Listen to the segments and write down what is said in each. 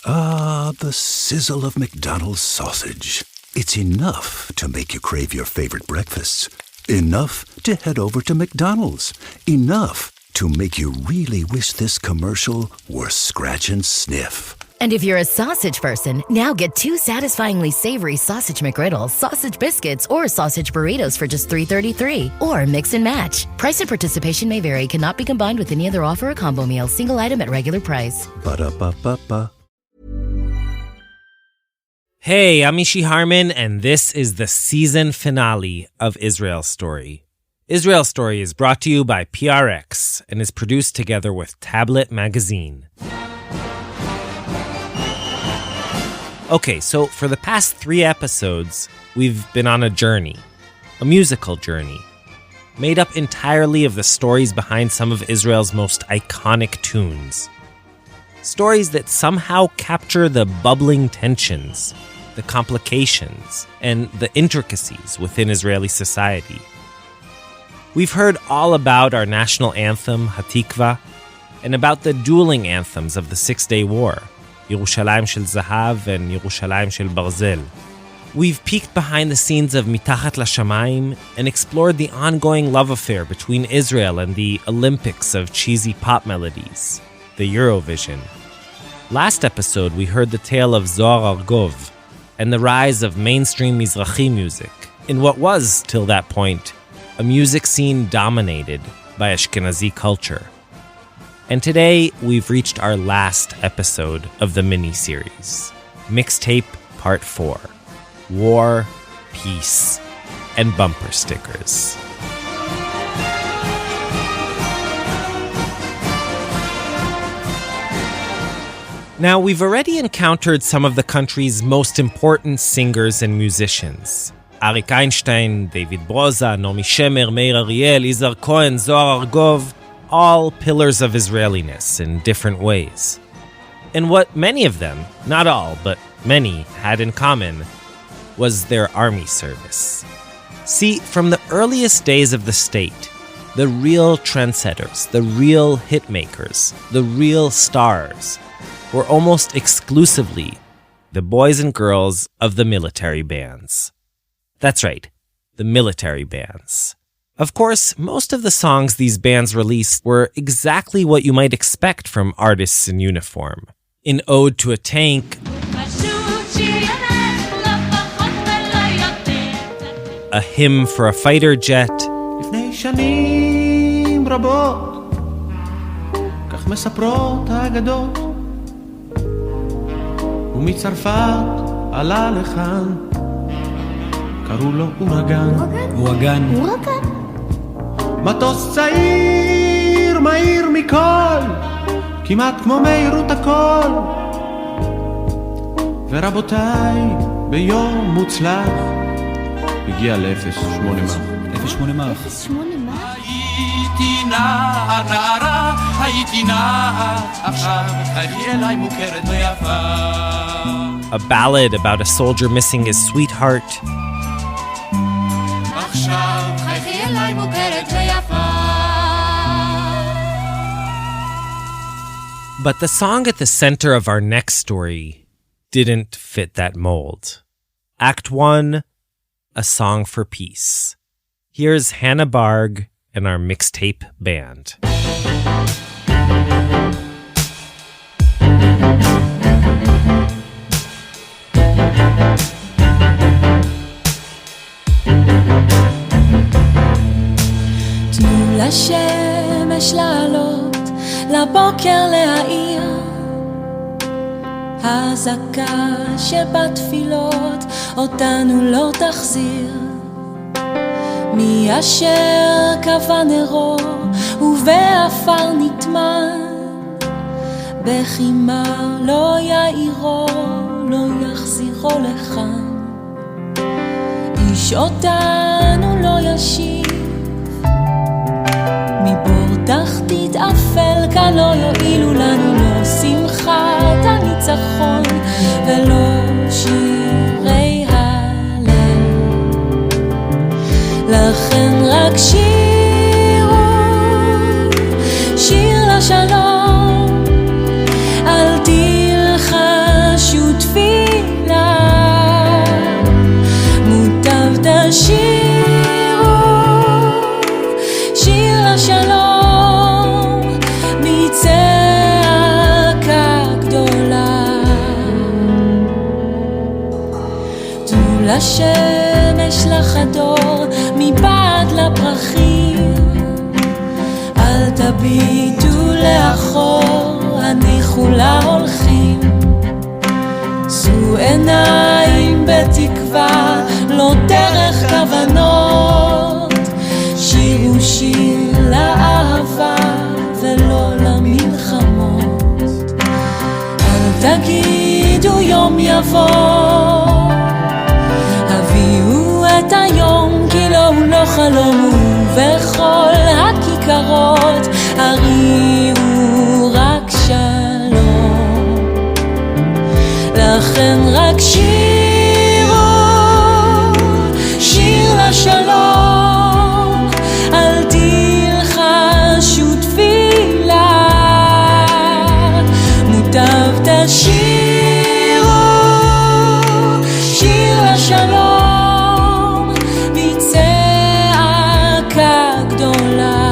Ah, the sizzle of McDonald's sausage. It's enough to make you crave your favorite breakfasts. Enough to head over to McDonald's. Enough to make you really wish this commercial were scratch and sniff. And if you're a sausage person, now get 2 satisfyingly savory sausage McGriddles, sausage biscuits, or sausage burritos for just $3.33. Or mix and match. Price and participation may vary. Cannot be combined with any other offer or combo meal. Single item at regular price. Ba-da-ba-ba-ba. Hey, I'm Ishi Harman, and this is the season finale of Israel Story. Israel Story is brought to you by PRX and is produced together with Tablet Magazine. Okay, so for the past 3 episodes, we've been on a journey, a musical journey, made up entirely of the stories behind some of Israel's most iconic tunes. Stories that somehow capture the bubbling tensions, the complications, and the intricacies within Israeli society. We've heard all about our national anthem, Hatikva, and about the dueling anthems of the Six-Day War, Yerushalayim Shel Zahav and Yerushalayim Shel Barzel. We've peeked behind the scenes of Mitachat LaShamayim and explored the ongoing love affair between Israel and the Olympics of cheesy pop melodies, the Eurovision. Last episode, we heard the tale of Zohar Argov and the rise of mainstream Mizrahi music in what was, till that point, a music scene dominated by Ashkenazi culture. And today, we've reached our last episode of the mini-series, Mixtape Part 4, War, Peace, and Bumper Stickers. Now, we've already encountered some of the country's most important singers and musicians. Arik Einstein, David Broza, Nomi Shemer, Meir Ariel, Izar Cohen, Zohar Argov, all pillars of Israeliness in different ways. And what many of them, not all, but many, had in common was their army service. See, from the earliest days of the state, the real trendsetters, the real hitmakers, the real stars were almost exclusively the boys and girls of the military bands. That's right, the military bands. Of course, most of the songs these bands released were exactly what you might expect from artists in uniform. An ode to a tank, a hymn for a fighter jet, לפני שנים רבות, כך מספרות האגדות, ומצרפת עלה לכאן, קראו לו אורגן. מטוס צעיר, מהיר מכל, כמעט כמו מהירות הכל. ורבותיי, ביום מוצלח, הגיע ל-0.8 מח. הייתי נערה, הייתי נער, עכשיו חייתי אליי מוכרת ויפה. A ballad about a soldier missing his sweetheart. עכשיו חייתי אליי מוכרת ויפה. But the song at the center of our next story didn't fit that mold. Act 1, a song for peace. Here's Hannah Barg and our Mixtape band. תנו לשמש לעלות, לבוקר להאיר, הזעקה שבתפילות אותנו לא תחזיר. מי אשר קבע נרו ובאפר נטמן, בחימר לא יאירו, לא יחזירו לכאן. איש אותנו לא ישיב, מבור תחתית אפל כאן לא יועילו לנו, לא שמחת הניצחון ולא שירי הלל. לכן רק שירו, שיר לשלום, אל תלחץ השמש לחדור מבעד לפרחים. אל תביטו לאחור, הניחו להולכים. שאו עיניים בתקווה, לא דרך כוונות. שירו שיר לאהבה ולא למלחמות. אל תגידו יום יבוא, הביאו את היום כי לא הוא לא חלום. ובכל הכיכרות הריעו רק שלום. לכן רק שירו שיר לשלום, אל תלחשו תפילה, מוטב תשירו שיר לשלום מצעקה גדולה.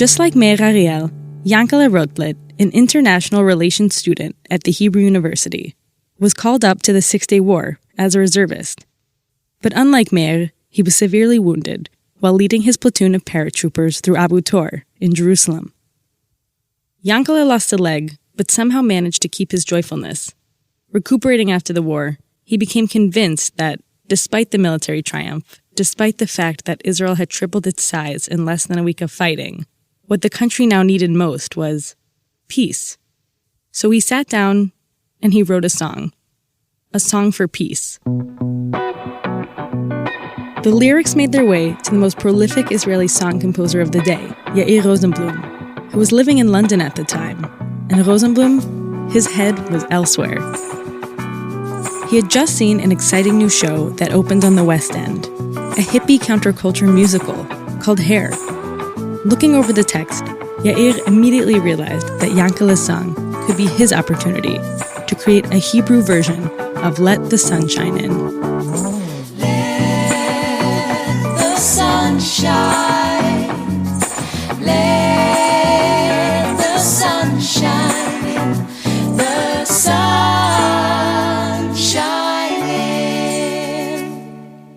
Just like Meir Ariel, Yankele Rotblit, an international relations student at the Hebrew University, was called up to the Six-Day War as a reservist. But unlike Meir, he was severely wounded while leading his platoon of paratroopers through Abu Tor in Jerusalem. Yankele lost a leg, but somehow managed to keep his joyfulness. Recuperating after the war, he became convinced that, despite the military triumph, despite the fact that Israel had tripled its size in less than a week of fighting, what the country now needed most was peace. So he sat down and he wrote a song for peace. The lyrics made their way to the most prolific Israeli song composer of the day, Yair Rosenblum, who was living in London at the time. And Rosenblum, his head was elsewhere. He had just seen an exciting new show that opened on the West End, a hippie counterculture musical called Hair. Looking over the text, Yair immediately realized that Yankele's song could be his opportunity to create a Hebrew version of Let the Sun Shine In. Let the sun shine, let the sun shine in, the sun shine in.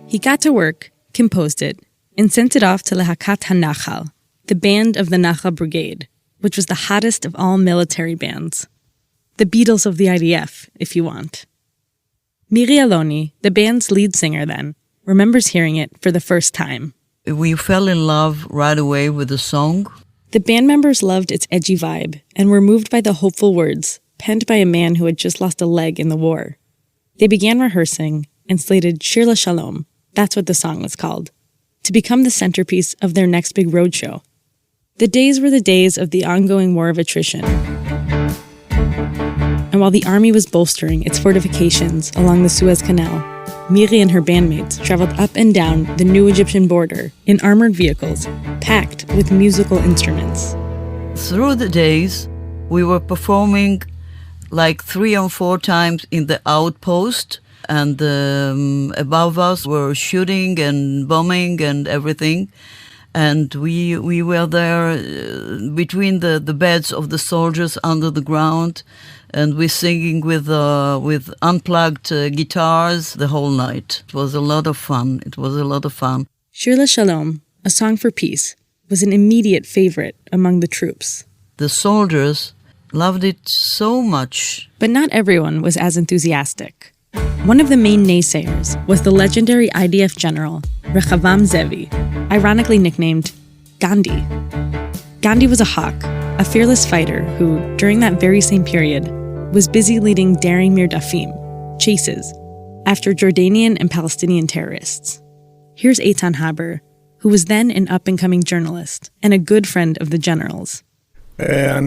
He got to work, composed it, and sent it off to Lehakat HaNachal, the band of the Nachal Brigade, which was the hottest of all military bands. The Beatles of the IDF, if you want. Miri Aloni, the band's lead singer then, remembers hearing it for the first time. We fell in love right away with the song. The band members loved its edgy vibe and were moved by the hopeful words, penned by a man who had just lost a leg in the war. They began rehearsing and slated Shir LaShalom, that's what the song was called, to become the centerpiece of their next big roadshow. The days were the days of the ongoing war of attrition. And while the army was bolstering its fortifications along the Suez Canal, Miri and her bandmates traveled up and down the new Egyptian border in armored vehicles packed with musical instruments. Through the days, we were performing like 3 or 4 times in the outpost, and above us were shooting and bombing and everything. And we were there between the beds of the soldiers under the ground, and we singing with unplugged guitars the whole night. It was a lot of fun. Shir LaShalom, a song for peace, was an immediate favorite among the troops. The soldiers loved it so much. But not everyone was as enthusiastic. One of the main naysayers was the legendary IDF general, Rechavam Zevi, ironically nicknamed Gandhi. Gandhi was a hawk, a fearless fighter who, during that very same period, was busy leading daring mirdafim, chases, after Jordanian and Palestinian terrorists. Here's Eitan Haber, who was then an up-and-coming journalist and a good friend of the generals. I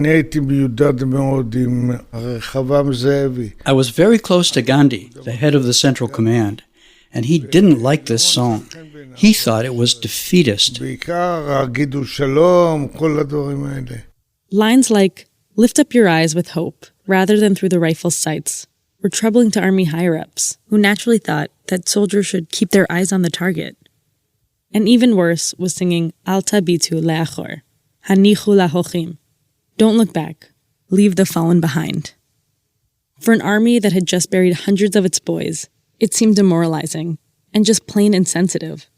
was very close to Gandhi, the head of the Central Command, and he didn't like this song. He thought it was defeatist. Lines like, "Lift up your eyes with hope, rather than through the rifle's sights," were troubling to army higher-ups, who naturally thought that soldiers should keep their eyes on the target. And even worse was singing, "Al tabitu le'achor, hanichu lahochim." Don't look back, leave the fallen behind. For an army that had just buried hundreds of its boys, it seemed demoralizing and just plain insensitive.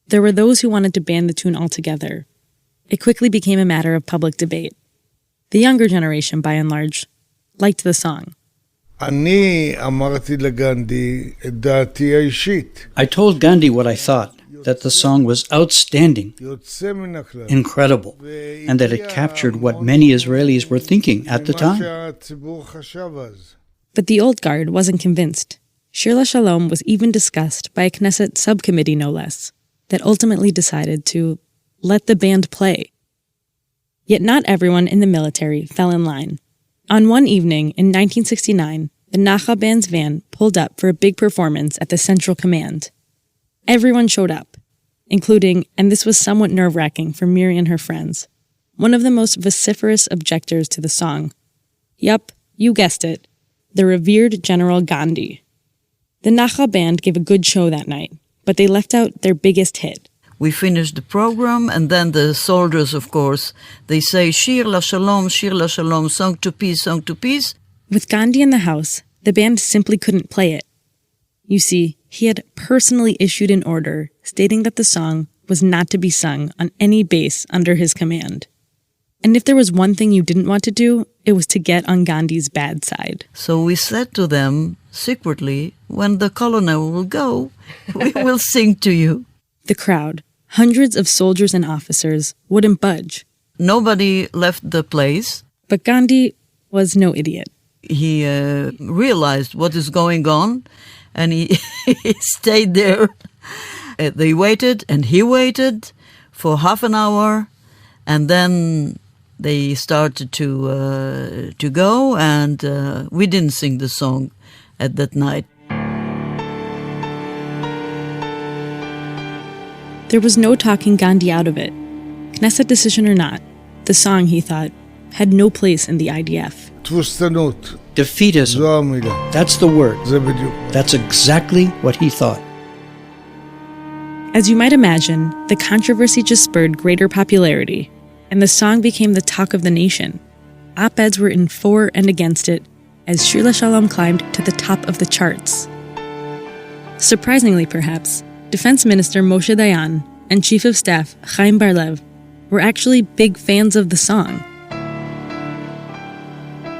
There were those who wanted to ban the tune altogether. It quickly became a matter of public debate. The younger generation, by and large, liked the song. I told Gandhi what I thought, that the song was outstanding, incredible, and that it captured what many Israelis were thinking at the time. But the old guard wasn't convinced. Shir LaShalom was even discussed by a Knesset subcommittee, no less, that ultimately decided to let the band play. Yet not everyone in the military fell in line. On one evening in 1969, the Nacha band's van pulled up for a big performance at the Central Command. Everyone showed up, including, and this was somewhat nerve-wracking for Miri and her friends, one of the most vociferous objectors to the song. Yup, you guessed it, the revered General Gandhi. The Nacha band gave a good show that night, but they left out their biggest hit. We finished the program, and then the soldiers, of course, they say, Shir LaShalom, song to peace, song to peace. With Gandhi in the house, the band simply couldn't play it. You see, he had personally issued an order stating that the song was not to be sung on any base under his command. And if there was one thing you didn't want to do, it was to get on Gandhi's bad side. So we said to them, secretly, when the colonel will go, we will sing to you. The crowd, hundreds of soldiers and officers, wouldn't budge. Nobody left the place. But Gandhi was no idiot. He realized what is going on, and he stayed there. They waited, and he waited for half an hour, and then they started to go, and we didn't sing the song at that night. There was no talking Gandhi out of it. Knesset decision or not, the song, he thought, had no place in the IDF. Defeatism. That's the word. That's exactly what he thought. As you might imagine, the controversy just spurred greater popularity, and the song became the talk of the nation. Op-eds were in for and against it, as Shir LaShalom climbed to the top of the charts. Surprisingly, perhaps, Defense Minister Moshe Dayan and Chief of Staff Chaim Bar-Lev were actually big fans of the song.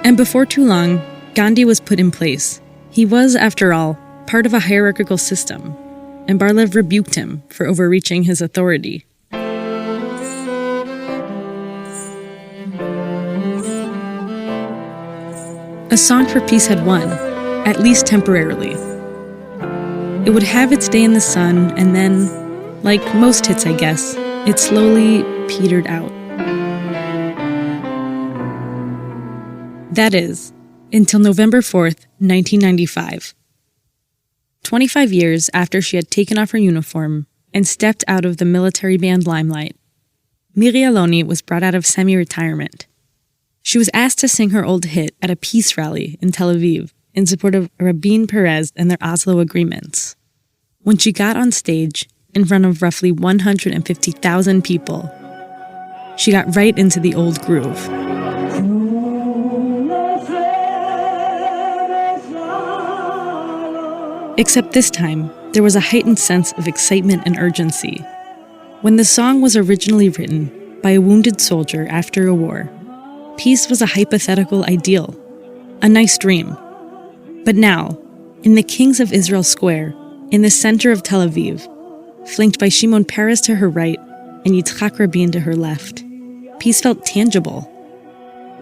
And before too long, Gandhi was put in place. He was, after all, part of a hierarchical system, and Bar-Lev rebuked him for overreaching his authority. A song for peace had won, at least temporarily. It would have its day in the sun, and then, like most hits, I guess, it slowly petered out. That is, until November 4th, 1995. 25 years after she had taken off her uniform and stepped out of the military band limelight, Miri Aloni was brought out of semi-retirement. She was asked to sing her old hit at a peace rally in Tel Aviv in support of Rabin Perez and their Oslo agreements. When she got on stage in front of roughly 150,000 people, she got right into the old groove. Except this time, there was a heightened sense of excitement and urgency. When the song was originally written by a wounded soldier after a war, peace was a hypothetical ideal, a nice dream. But now, in the Kings of Israel Square, in the center of Tel Aviv, flanked by Shimon Peres to her right and Yitzhak Rabin to her left, peace felt tangible.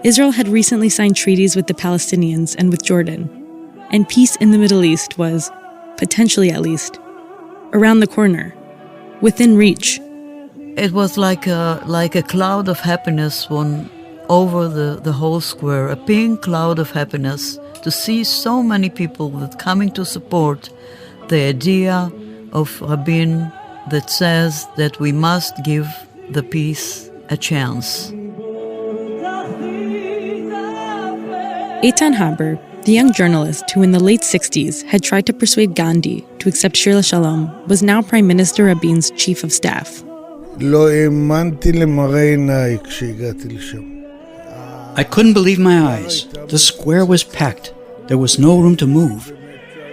Israel had recently signed treaties with the Palestinians and with Jordan. and peace in the Middle East was, potentially at least, around the corner, within reach. It was like a cloud of happiness went over the whole square, a pink cloud of happiness, to see so many people that coming to support the idea of Rabin that says that we must give the peace a chance. Eitan Haber, the young journalist who in the late 60s had tried to persuade Gandhi to accept Shir LaShalom, was now Prime Minister Rabin's chief of staff. I couldn't believe my eyes. The square was packed. There was no room to move.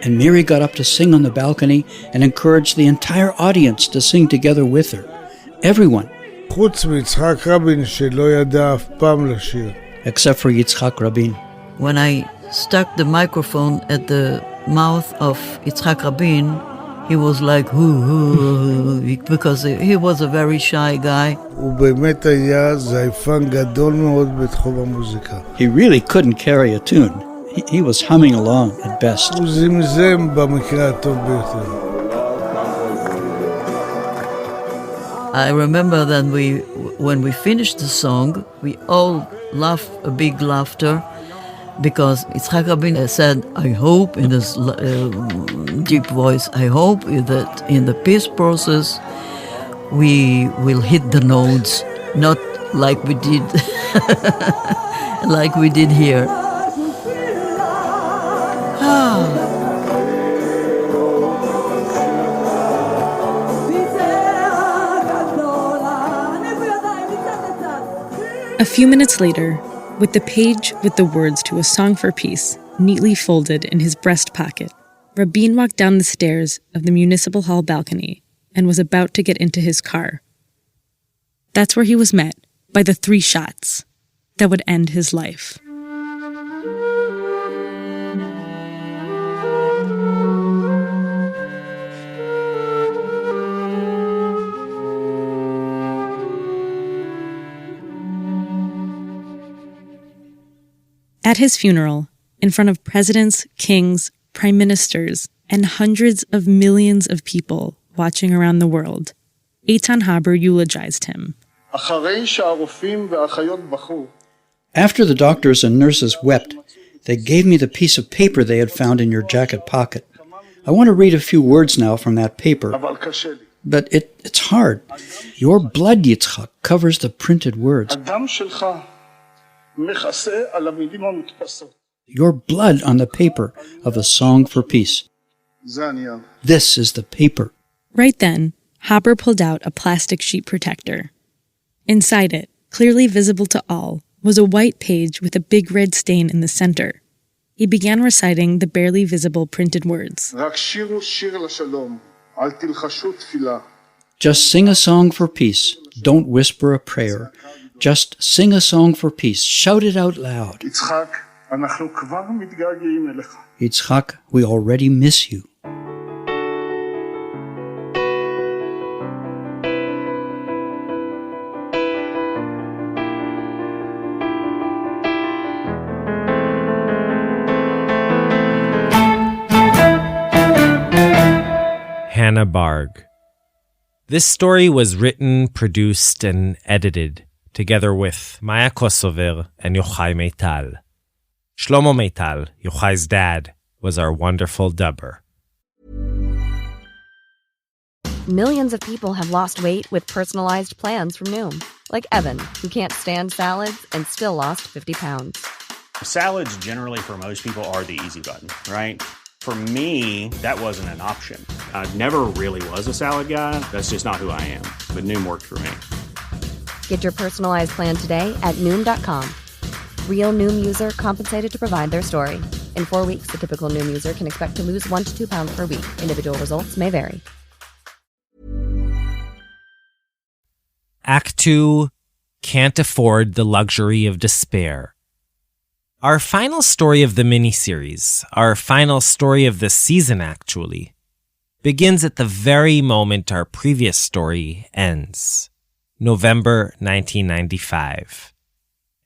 And Miri got up to sing on the balcony and encouraged the entire audience to sing together with her. Everyone. Except for Yitzhak Rabin. When I stuck the microphone at the mouth of Yitzhak Rabin, he was like, hoo, because he was a very shy guy. He really couldn't carry a tune. He was humming along at best. I remember that when we finished the song, we all laughed a big laughter, because Yitzhak Rabin said, I hope, in this deep voice, I hope that in the peace process we will hit the notes, not like we did like we did here. A few minutes later, with the page with the words to a song for peace neatly folded in his breast pocket, Rabin walked down the stairs of the municipal hall balcony and was about to get into his car. That's where he was met by the 3 shots that would end his life. At his funeral, in front of presidents, kings, prime ministers, and hundreds of millions of people watching around the world, Eitan Haber eulogized him. After the doctors and nurses wept, they gave me the piece of paper they had found in your jacket pocket. I want to read a few words now from that paper, but it's hard. Your blood, Yitzchak, covers the printed words. Your blood on the paper of a song for peace. This is the paper. Right then, Haber pulled out a plastic sheet protector. Inside it, clearly visible to all, was a white page with a big red stain in the center. He began reciting the barely visible printed words. Just sing a song for peace. Don't whisper a prayer. Just sing a song for peace. Shout it out loud. Yitzchak, we already miss you. Hannah Barg. This story was written, produced, and edited together with Maya Kosover and Yochai Meital. Shlomo Meital, Yochai's dad, was our wonderful dubber. Millions of people have lost weight with personalized plans from Noom. Like Evan, who can't stand salads and still lost 50 pounds. Salads generally for most people are the easy button, right? For me, that wasn't an option. I never really was a salad guy. That's just not who I am. But Noom worked for me. Get your personalized plan today at Noom.com. Real Noom user compensated to provide their story. In 4 weeks, the typical Noom user can expect to lose 1 to 2 pounds per week. Individual results may vary. Act 2, Can't Afford the Luxury of Despair. Our final story of the miniseries, our final story of the season actually, begins at the very moment our previous story ends. November 1995.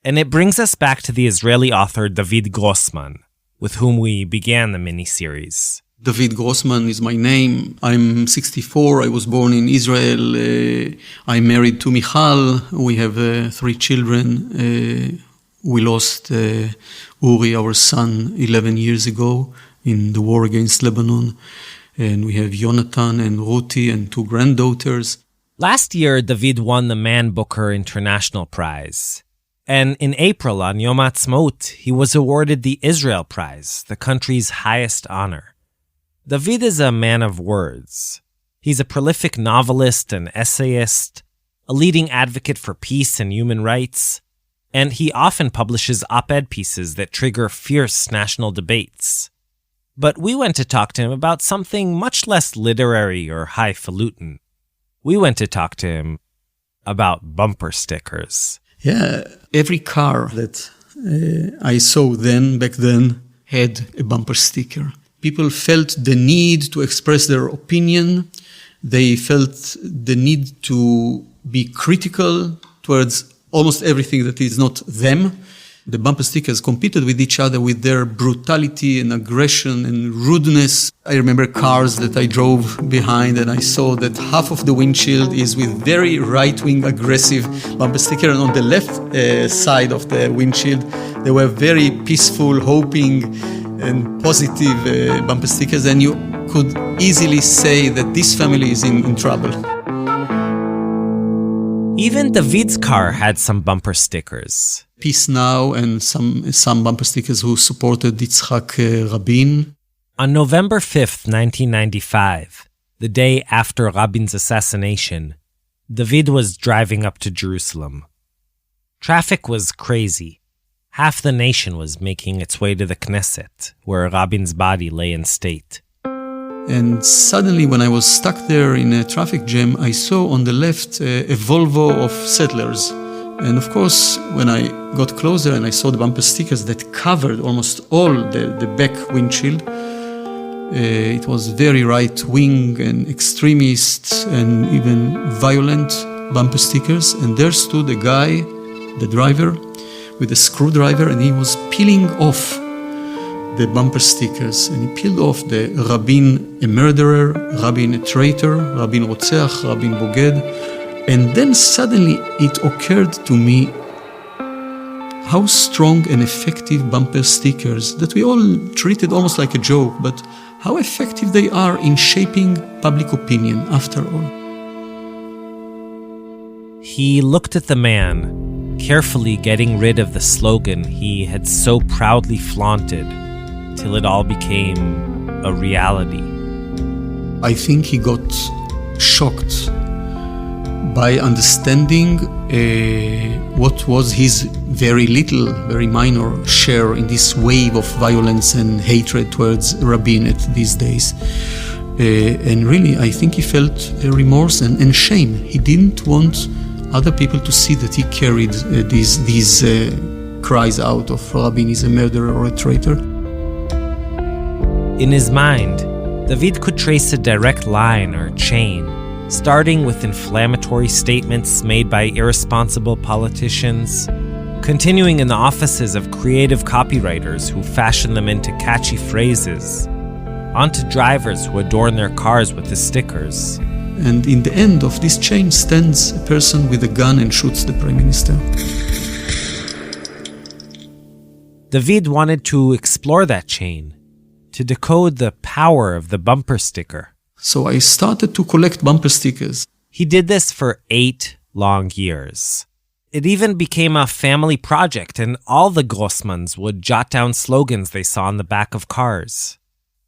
And it brings us back to the Israeli author David Grossman, with whom we began the mini-series. David Grossman is my name. I'm 64. I was born in Israel. I'm married to Michal. We have 3 children. We lost Uri, our son, 11 years ago in the war against Lebanon. And we have Jonathan and Ruti and 2 granddaughters. Last year, David won the Man Booker International Prize. And in April, on Yom Ha'atzmaut, he was awarded the Israel Prize, the country's highest honor. David is a man of words. He's a prolific novelist and essayist, a leading advocate for peace and human rights, and he often publishes op-ed pieces that trigger fierce national debates. But we went to talk to him about something much less literary or highfalutin. We went to talk to him about bumper stickers. Yeah, every car that I saw back then, had a bumper sticker. People felt the need to express their opinion. They felt the need to be critical towards almost everything that is not them. The bumper stickers competed with each other with their brutality and aggression and rudeness. I remember cars that I drove behind and I saw that half of the windshield is with very right-wing aggressive bumper sticker, and on the left side of the windshield there were very peaceful, hoping and positive bumper stickers, and you could easily say that this family is in trouble. Even David's car had some bumper stickers. Peace Now and some bumper stickers who supported Yitzhak Rabin. On November 5th, 1995, the day after Rabin's assassination, David was driving up to Jerusalem. Traffic was crazy. Half the nation was making its way to the Knesset, where Rabin's body lay in state. And suddenly, when I was stuck there in a traffic jam, I saw on the left a Volvo of settlers. And of course, when I got closer and I saw the bumper stickers that covered almost all the back windshield, it was very right-wing and extremist and even violent bumper stickers. And there stood a guy, the driver, with a screwdriver, and he was peeling off the bumper stickers. And he peeled off the Rabin a murderer, Rabin a traitor, Rabin רוצח, Rabin boged. And then suddenly it occurred to me how strong and effective bumper stickers, that we all treated almost like a joke, but how effective they are in shaping public opinion after all. He looked at the man, carefully getting rid of the slogan he had so proudly flaunted, till it all became a reality. I think he got shocked by understanding what was his very little, very minor share in this wave of violence and hatred towards Rabin at these days. And really, I think he felt remorse and shame. He didn't want other people to see that he carried these cries out of Rabin is a murderer or a traitor. In his mind, David could trace a direct line or chain, starting with inflammatory statements made by irresponsible politicians, continuing in the offices of creative copywriters who fashion them into catchy phrases, onto drivers who adorn their cars with the stickers. And in the end of this chain stands a person with a gun and shoots the Prime Minister. David wanted to explore that chain, to decode the power of the bumper sticker. So I started to collect bumper stickers. He did this for 8 long years. It even became a family project, and all the Grossmans would jot down slogans they saw on the back of cars.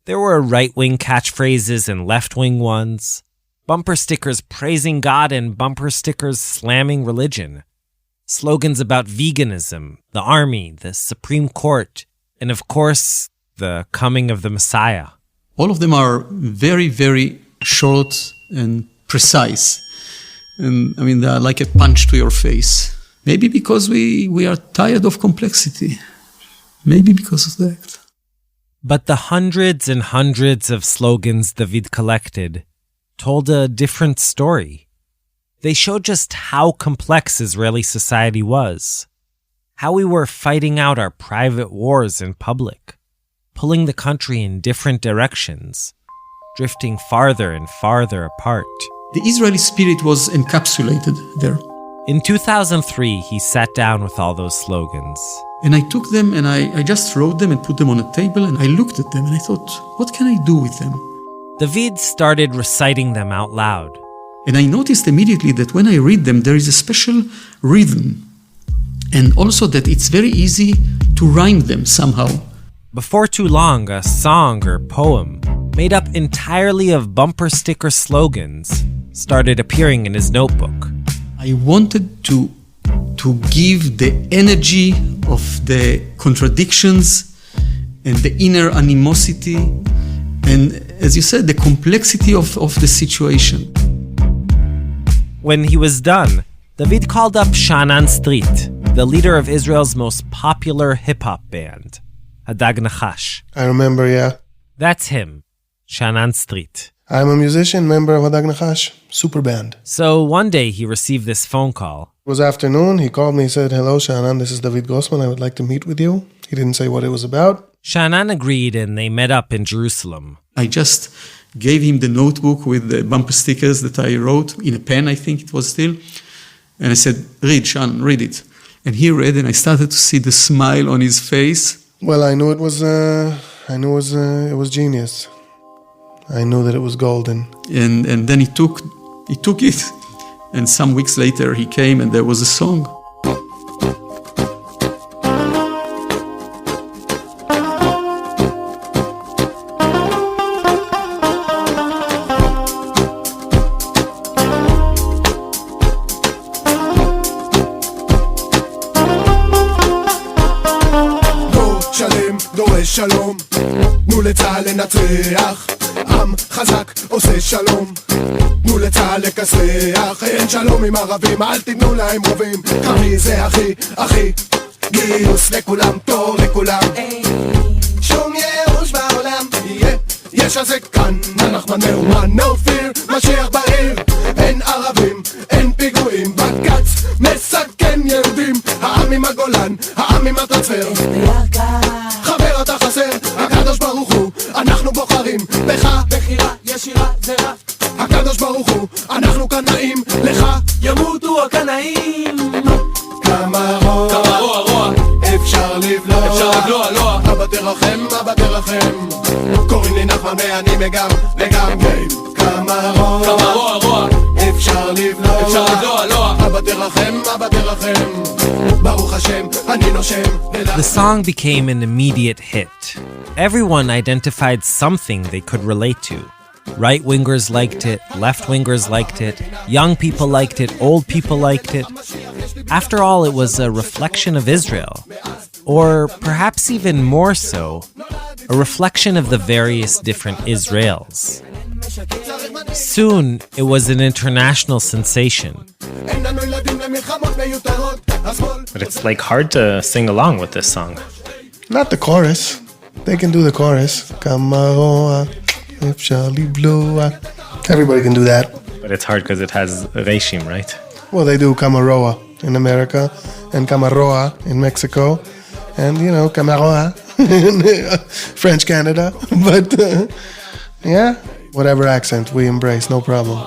There were right-wing catchphrases and left-wing ones, bumper stickers praising God and bumper stickers slamming religion, slogans about veganism, the army, the Supreme Court, and of course, the coming of the Messiah. All of them are very, very short and precise. And I mean, they are like a punch to your face. Maybe because we are tired of complexity. Maybe because of that. But the hundreds and hundreds of slogans David collected told a different story. They showed just how complex Israeli society was, how we were fighting out our private wars in public, pulling the country in different directions, drifting farther and farther apart. The Israeli spirit was encapsulated there. In 2003, he sat down with all those slogans. And I took them and I just wrote them and put them on a table, and I looked at them and I thought, what can I do with them? David started reciting them out loud. And I noticed immediately that when I read them, there is a special rhythm. And also that it's very easy to rhyme them somehow. Before too long, a song or poem, made up entirely of bumper sticker slogans, started appearing in his notebook. I wanted to give the energy of the contradictions and the inner animosity and, as you said, the complexity of the situation. When he was done, David called up Sha'anan Street, the leader of Israel's most popular hip-hop band, Hadag Nachash. I remember, yeah. That's him, Sha'anan Street. I'm a musician, member of Hadag Nachash, super band. So one day he received this phone call. It was afternoon, he called me, he said, "Hello, Sha'anan, this is David Grossman, I would like to meet with you." He didn't say what it was about. Sha'anan agreed and they met up in Jerusalem. I just gave him the notebook with the bumper stickers that I wrote, in a pen I think it was still. And I said, read, Sha'anan, read it. And he read, and I started to see the smile on his face. Well, I knew it was genius. I knew that it was golden. And then he took it. And some weeks later he came and there was a song. שלום, תנו לצהל לנצח, עם חזק עושה שלום, תנו לצהל לכסח, אין שלום עם ערבים, אל תיתנו להם רובים, קרבי זה אחי, אחי, גיוס לכולם, תור לכולם, שום ייאוש בעולם, יש על זה כאן, הנחמן מאומן, no fear, משיח בעיר, אין ערבים, אין פיגועים, בקץ מסכן יהודים, העם עם הגולן, העם עם הטרנספר, חבר אתה חסר, הקדוש ברוך הוא, אנחנו בוחרים בך, בחירה ישירה זה רע, הקדוש ברוך הוא, אנחנו קנאים לך, ימותו הקנאים, כמה רוע, אפשר לבלוע, אבא תרחם, קוראים לי נחמן ואני מגם, כמה רוע, אפשר לבלוע, אבא תרחם, ברוך השם, אני נושם. The song became an immediate hit. Everyone identified something they could relate to. Right-wingers liked it, left-wingers liked it, young people liked it, old people liked it. After all, it was a reflection of Israel. Or perhaps even more so, a reflection of the various different Israels. Soon, it was an international sensation. But it's like hard to sing along with this song. Not the chorus. They can do the chorus. Everybody can do that. But it's hard because it has Reishim, right? Well, they do Camaroa in America and Camaroa in Mexico and, Camaroa in French Canada. But, yeah, whatever accent we embrace, no problem.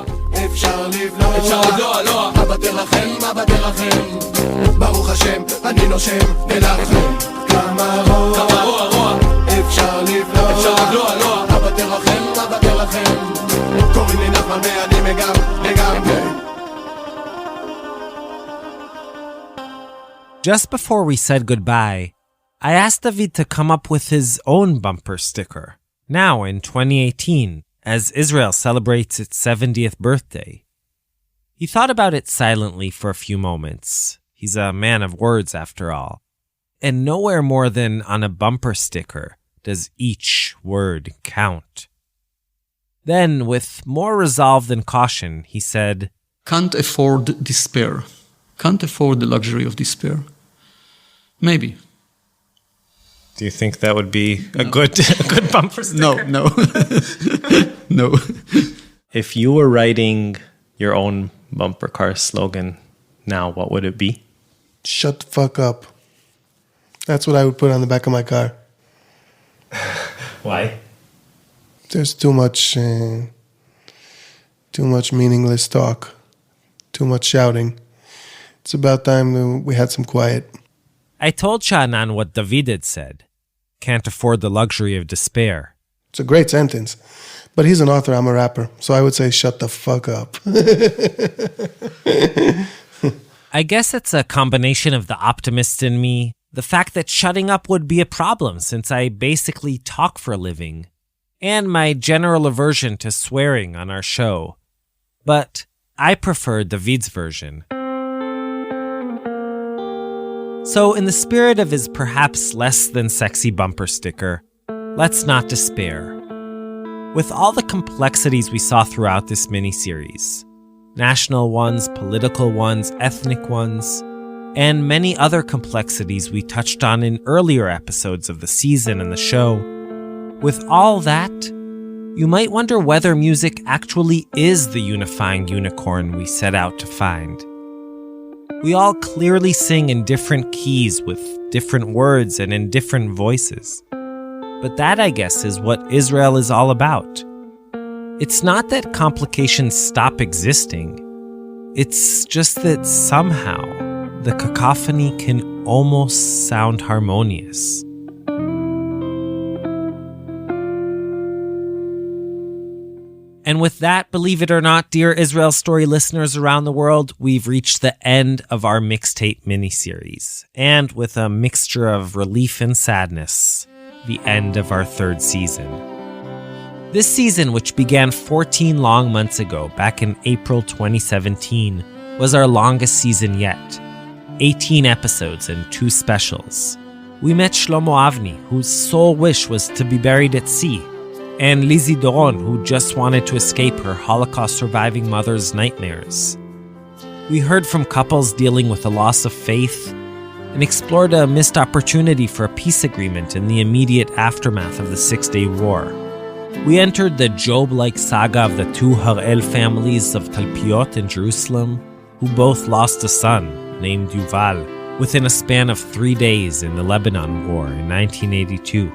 ברוך השם, אני נושם ולכם כמה רוע, אפשר לבלוע, אבא תרחם, קוראים לי נחמן ואני מגם. Just before we said goodbye, I asked David to come up with his own bumper sticker, now in 2018, as Israel celebrates its 70th birthday. He thought about it silently for a few moments. He's a man of words, after all. And nowhere more than on a bumper sticker does each word count. Then, with more resolve than caution, he said, Can't afford despair. Can't afford the luxury of despair. Maybe. Do you think that would be a good bumper sticker? No. No. If you were writing your own bumper car slogan now, what would it be? Shut the fuck up. That's what I would put on the back of my car. Why? There's too much meaningless talk, too much shouting. It's about time we had some quiet. I told Sha'anan what David had said. Can't afford the luxury of despair. It's a great sentence. But he's an author, I'm a rapper. So I would say, shut the fuck up. I guess it's a combination of the optimist in me, the fact that shutting up would be a problem since I basically talk for a living, and my general aversion to swearing on our show. But I prefer David's version. So in the spirit of his perhaps less than sexy bumper sticker, let's not despair. With all the complexities we saw throughout this miniseries, national ones, political ones, ethnic ones, and many other complexities we touched on in earlier episodes of the season and the show, with all that, you might wonder whether music actually is the unifying unicorn we set out to find. We all clearly sing in different keys with different words and in different voices. But that, I guess, is what Israel is all about. It's not that complications stop existing. It's just that somehow the cacophony can almost sound harmonious. And with that, believe it or not, dear Israel Story listeners around the world, we've reached the end of our mixtape miniseries. And with a mixture of relief and sadness, the end of our third season. This season, which began 14 long months ago, back in April 2017, was our longest season yet. 18 episodes and 2 specials. We met Shlomo Avni, whose sole wish was to be buried at sea, and Lizzie Doron, who just wanted to escape her Holocaust-surviving mother's nightmares. We heard from couples dealing with the loss of faith, and explored a missed opportunity for a peace agreement in the immediate aftermath of the Six-Day War. We entered the Job-like saga of the 2 Harel families of Talpiot in Jerusalem, who both lost a son, named Yuval, within a span of 3 days in the Lebanon War in 1982.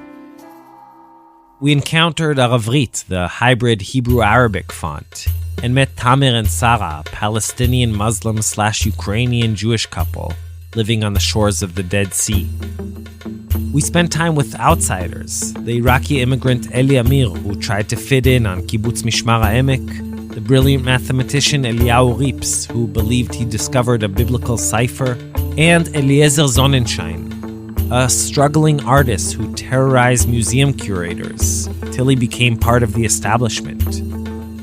We encountered Aravrit, the hybrid Hebrew-Arabic font, and met Tamer and Sarah, a Palestinian Muslim/Ukrainian Jewish couple, living on the shores of the Dead Sea. We spent time with outsiders, the Iraqi immigrant Eli Amir, who tried to fit in on Kibbutz Mishmar HaEmek, the brilliant mathematician Eliyahu Rips, who believed he discovered a biblical cipher, and Eliezer Sonnenschein, a struggling artist who terrorized museum curators till he became part of the establishment.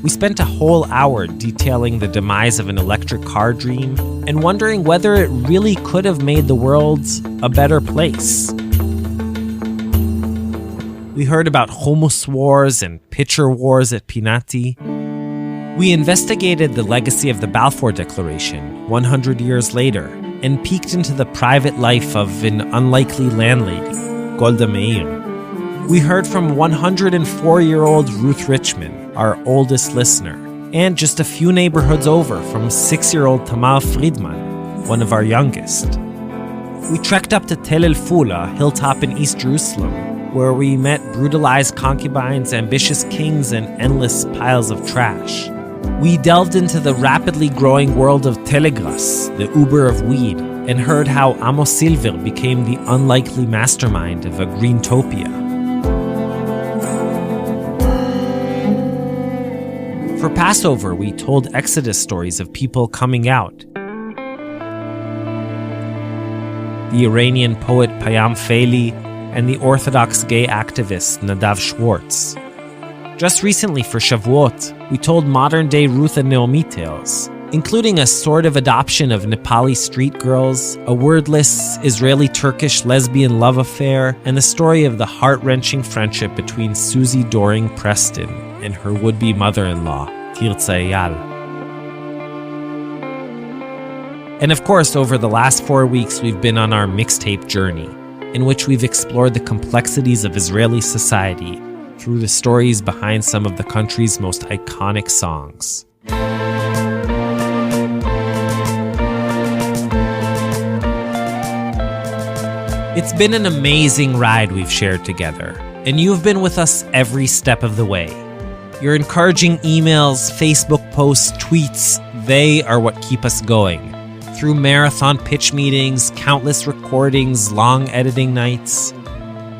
We spent a whole hour detailing the demise of an electric car dream and wondering whether it really could have made the world a better place. We heard about hummus wars and pitcher wars at Pinati. We investigated the legacy of the Balfour Declaration 100 years later and peeked into the private life of an unlikely landlady, Golda Meir. We heard from 104-year-old Ruth Richman, our oldest listener, and just a few neighborhoods over from 6-year-old Tamar Friedman, one of our youngest. We trekked up to Tel El-Ful, a hilltop in East Jerusalem, where we met brutalized concubines, ambitious kings, and endless piles of trash. We delved into the rapidly growing world of Telegras, the Uber of weed, and heard how Amos Silver became the unlikely mastermind of a Greentopia. For Passover, we told Exodus stories of people coming out. The Iranian poet Payam Feili and the Orthodox gay activist Nadav Schwartz. Just recently for Shavuot, we told modern-day Ruth and Naomi tales, including a sort of adoption of Nepali street girls, a wordless Israeli-Turkish lesbian love affair, and the story of the heart-wrenching friendship between Susie Doring Preston and her would-be mother-in-law, Tirza Eyal. And of course, over the last 4 weeks, we've been on our mixtape journey, in which we've explored the complexities of Israeli society through the stories behind some of the country's most iconic songs. It's been an amazing ride we've shared together, and you've been with us every step of the way. Your encouraging emails, Facebook posts, tweets, they are what keep us going. Through marathon pitch meetings, countless recordings, long editing nights.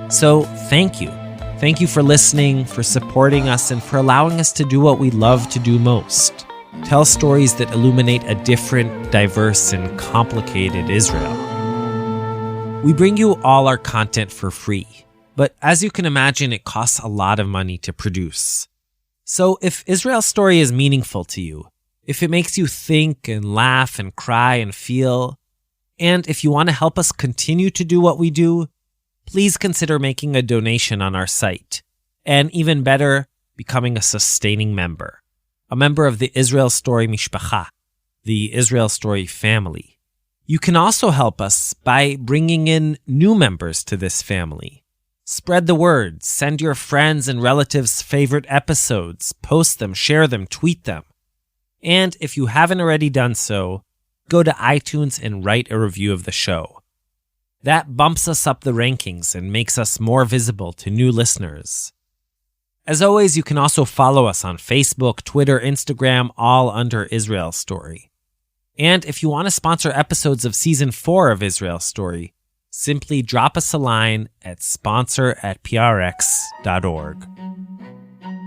So, thank you. Thank you for listening, for supporting us, and for allowing us to do what we love to do most. Tell stories that illuminate a different, diverse, and complicated Israel. We bring you all our content for free, but as you can imagine, it costs a lot of money to produce. So if Israel Story is meaningful to you, if it makes you think and laugh and cry and feel, and if you want to help us continue to do what we do, please consider making a donation on our site, and even better, becoming a sustaining member. A member of the Israel Story Mishpacha, the Israel Story family. You can also help us by bringing in new members to this family. Spread the word, send your friends and relatives favorite episodes, post them, share them, tweet them. And if you haven't already done so, go to iTunes and write a review of the show. That bumps us up the rankings and makes us more visible to new listeners. As always, you can also follow us on Facebook, Twitter, Instagram, all under Israel Story. And if you want to sponsor episodes of Season 4 of Israel Story, simply drop us a line at sponsor@prx.org.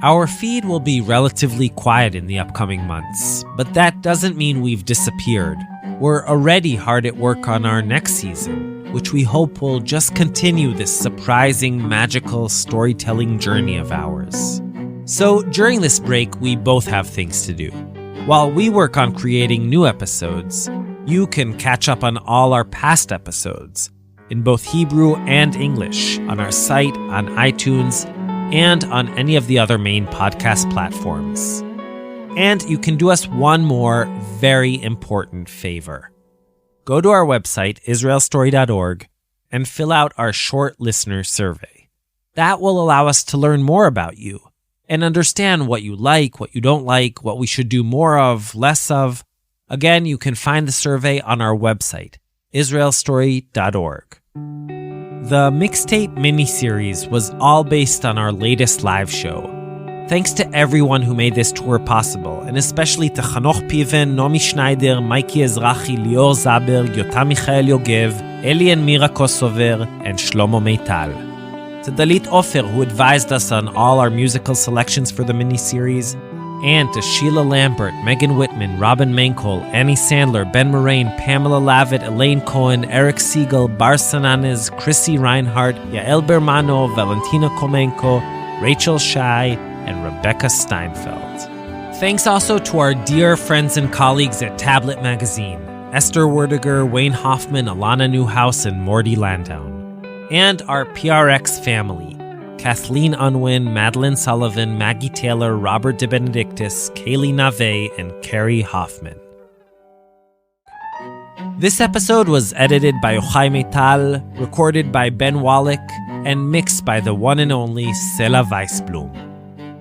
Our feed will be relatively quiet in the upcoming months, but that doesn't mean we've disappeared. We're already hard at work on our next season, which we hope will just continue this surprising, magical storytelling journey of ours. So during this break, we both have things to do. While we work on creating new episodes, you can catch up on all our past episodes, in both Hebrew and English, on our site, on iTunes, and on any of the other main podcast platforms. And you can do us one more very important favor. Go to our website, israelstory.org, and fill out our short listener survey. That will allow us to learn more about you and understand what you like, what you don't like, what we should do more of, less of. Again, you can find the survey on our website, israelstory.org. The Mixtape miniseries was all based on our latest live show. Thanks to everyone who made this tour possible, and especially to Chanoch Piven, Nomi Schneider, Mikey Ezrachi, Lior Zaberg, Yotam Michael Yogev, Eli and Mira Kosover, and Shlomo Meital. To Dalit Ofer, who advised us on all our musical selections for the miniseries, and to Sheila Lambert, Megan Whitman, Robin Mankol, Annie Sandler, Ben Moraine, Pamela Lavitt, Elaine Cohen, Eric Siegel, Bar Sananes, Chrissy Reinhardt, Yael Bermano, Valentina Komenko, Rachel Shai, and Rebecca Steinfeld. Thanks also to our dear friends and colleagues at Tablet Magazine, Esther Werdiger, Wayne Hoffman, Alana Newhouse, and Morty Landau. And our PRX family, Kathleen Unwin, Madeline Sullivan, Maggie Taylor, Robert DeBenedictis, Kaylee Nave, and Carrie Hoffman. This episode was edited by Yochai Meital, recorded by Ben Wallach, and mixed by the one and only Sela Weisblum.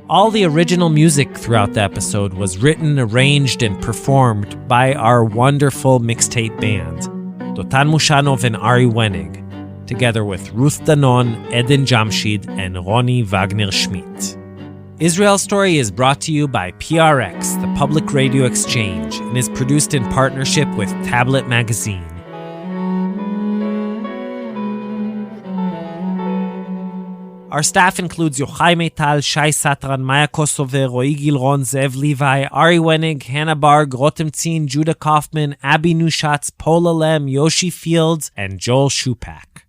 All the original music throughout the episode was written, arranged, and performed by our wonderful Mixtape band, Dotan Mushanov and Ari Wenig, together with Ruth Danon, Eden Jamshid, and Roni Wagner-Schmidt. Israel Story is brought to you by PRX, the Public Radio Exchange, and is produced in partnership with Tablet Magazine. Our staff includes Yochai Meital, Shai Satran, Maya Kosover, Roy Gilron, Zev Levi, Ari Wenig, Hannah Barg, Rotem Tzin, Judah Kaufman, Abby Nushatz, Paula Lem, Yoshi Fields, and Joel Shupak.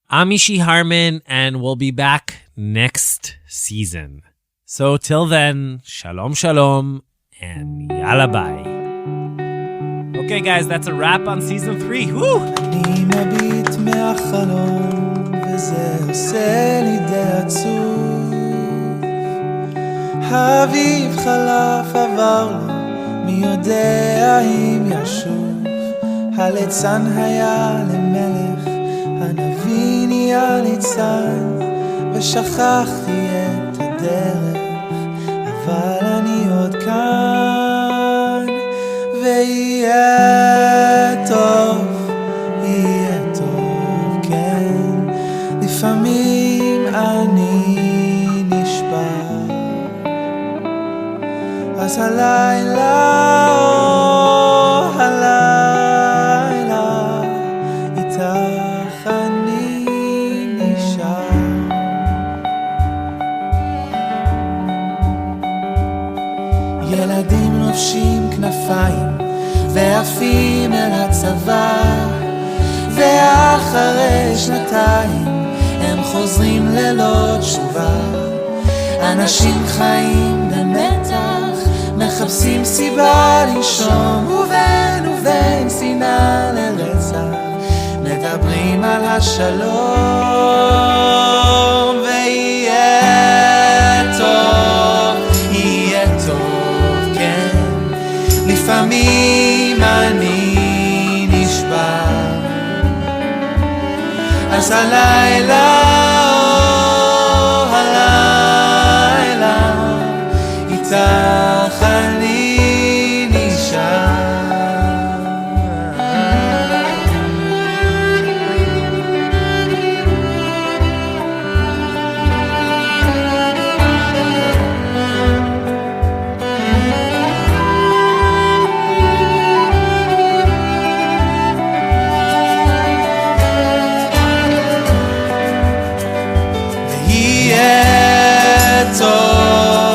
I'm Ishi Harman, and we'll be back next season. So till then, shalom shalom, and yalla bye. Okay guys, that's a wrap on season 3. Woo! אני מביט מהחלום וזה עושה לי די עצוב. האביב חלף עבר לו, מי יודע אם ישוב. הליצן היה למלך, הנביא נהיה ליצן, ושכחתי את הדרך, אבל אני עוד כאן. ויהיה טוב, יהיה טוב, כן. לפעמים אני נשבר. אז הלילה, הלילה, איתך אני נשאר. ילדים לובשים כנפיים ועפים אל הצבא, ואחרי שנתיים הם חוזרים ללא תשובה. אנשים חיים במתח, מחפשים סיבה לנשום, ובין שנאה לרצח מדברים על השלום. ויהיה טוב, כן, לפעמים אני נשבר. אז הלילה, הלילה, איתך אני נשאר.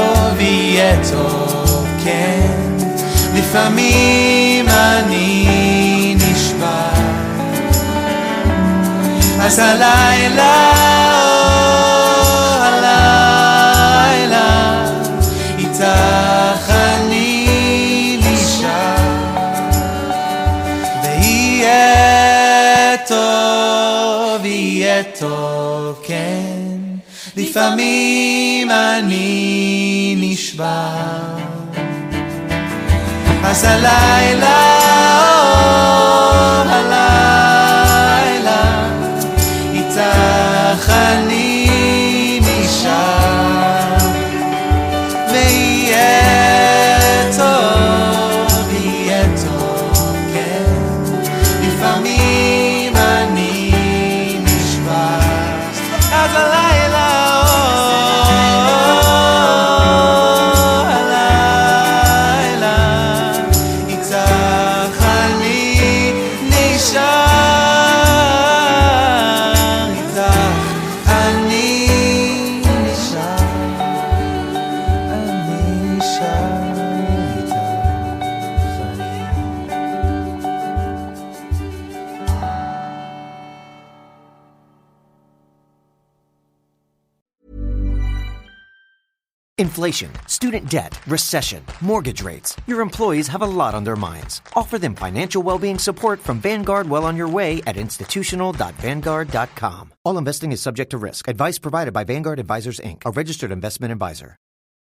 יהיה טוב, כן, לפעמים אני נשבר. אז הלילה, הלילה, איתך אני נשאר. ויהיה טוב, כן, לפעמים אני נשבר. אז הלילה, הלילה, איתך אני נשאר. ויהיה טוב, כן, לפעמים אני נשבר. אז הלילה, Inflation, student debt, recession, mortgage rates. Your employees have a lot on their minds. Offer them financial well-being support from Vanguard well on your way at institutional.vanguard.com. All investing is subject to risk. Advice provided by Vanguard Advisors, Inc., a registered investment advisor.